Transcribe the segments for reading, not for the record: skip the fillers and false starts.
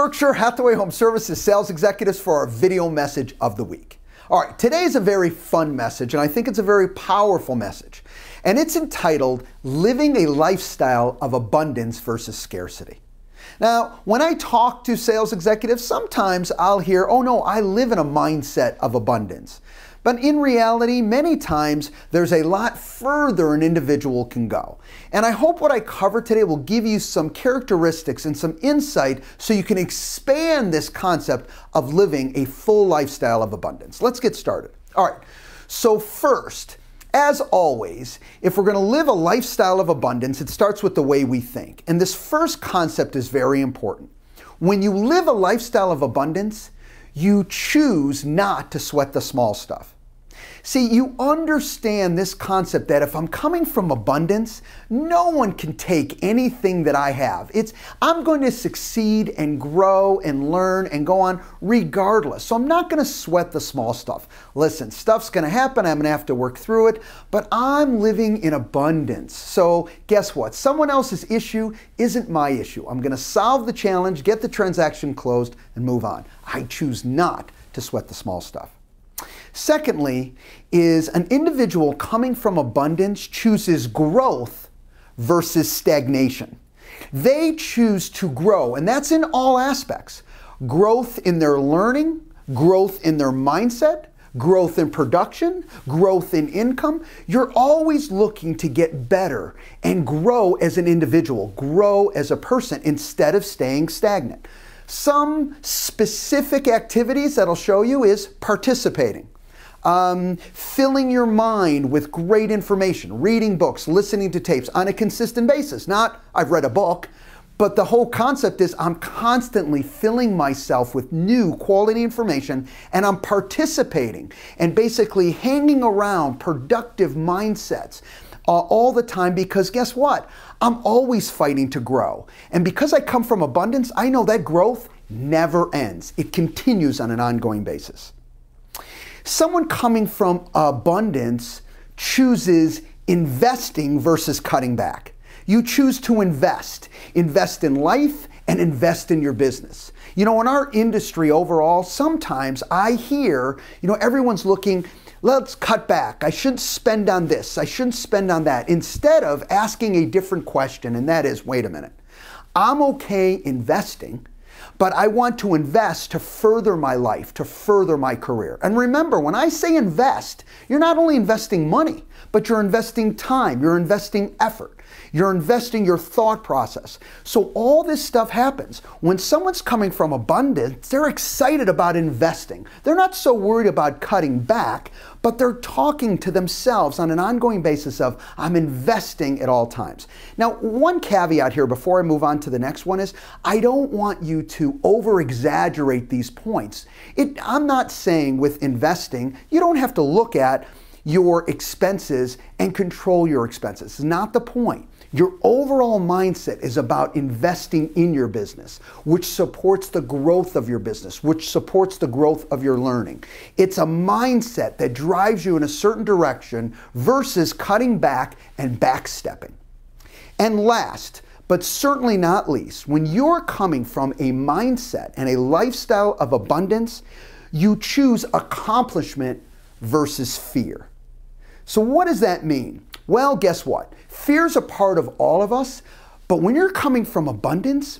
Berkshire Hathaway Home Services sales executives for our video message of the week. All right, today is a very fun message, and I think it's a very powerful message. And it's entitled, Living a Lifestyle of Abundance versus Scarcity. Now, when I talk to sales executives, sometimes I'll hear, oh no, I live in a mindset of abundance. But in reality, many times, there's a lot further an individual can go. And I hope what I cover today will give you some characteristics and some insight so you can expand this concept of living a full lifestyle of abundance. Let's get started. All right, so first, as always, if we're going to live a lifestyle of abundance, it starts with the way we think. And this first concept is very important. When you live a lifestyle of abundance, you choose not to sweat the small stuff. See, you understand this concept that if I'm coming from abundance, no one can take anything that I have. I'm going to succeed and grow and learn and go on regardless. So I'm not going to sweat the small stuff. Listen, stuff's going to happen. I'm going to have to work through it, but I'm living in abundance. So guess what? Someone else's issue isn't my issue. I'm going to solve the challenge, get the transaction closed, and move on. I choose not to sweat the small stuff. Secondly, is an individual coming from abundance chooses growth versus stagnation. They choose to grow, and that's in all aspects. Growth in their learning, growth in their mindset, growth in production, growth in income. You're always looking to get better and grow as an individual, grow as a person instead of staying stagnant. Some specific activities that I'll show you is participating. Filling your mind with great information, reading books, listening to tapes on a consistent basis. Not, I've read a book, but the whole concept is I'm constantly filling myself with new quality information and I'm participating and basically hanging around productive mindsets all the time because guess what? I'm always fighting to grow. And because I come from abundance, I know that growth never ends. It continues on an ongoing basis. Someone coming from abundance chooses investing versus cutting back. You choose to invest. Invest in life and invest in your business. You know, in our industry overall, sometimes I hear, everyone's looking, let's cut back. I shouldn't spend on this. I shouldn't spend on that. Instead of asking a different question, and that is, wait a minute. I'm okay investing, but I want to invest to further my life, to further my career. And remember, when I say invest, you're not only investing money, but you're investing time, you're investing effort, you're investing your thought process. So all this stuff happens. When someone's coming from abundance, they're excited about investing. They're not so worried about cutting back, but they're talking to themselves on an ongoing basis of, I'm investing at all times. Now, one caveat here before I move on to the next one is, I don't want you to over-exaggerate these points. I'm not saying with investing, you don't have to look at your expenses and control your expenses. It's not the point. Your overall mindset is about investing in your business, which supports the growth of your business, which supports the growth of your learning. It's a mindset that drives you in a certain direction versus cutting back and backstepping. And last, but certainly not least, when you're coming from a mindset and a lifestyle of abundance, you choose accomplishment versus fear. So what does that mean? Well, guess what? Fear's a part of all of us, but when you're coming from abundance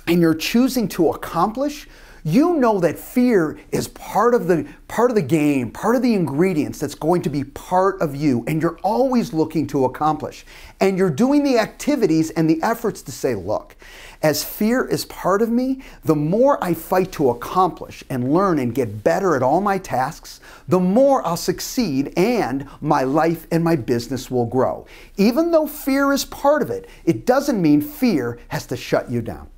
and you're choosing to accomplish, you know that fear is part of the game, part of the ingredients that's going to be part of you, and you're always looking to accomplish. And you're doing the activities and the efforts to say, look, as fear is part of me, the more I fight to accomplish and learn and get better at all my tasks, the more I'll succeed and my life and my business will grow. Even though fear is part of it, it doesn't mean fear has to shut you down.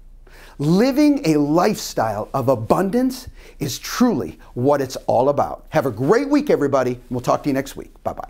Living a lifestyle of abundance is truly what it's all about. Have a great week, everybody. We'll talk to you next week. Bye-bye.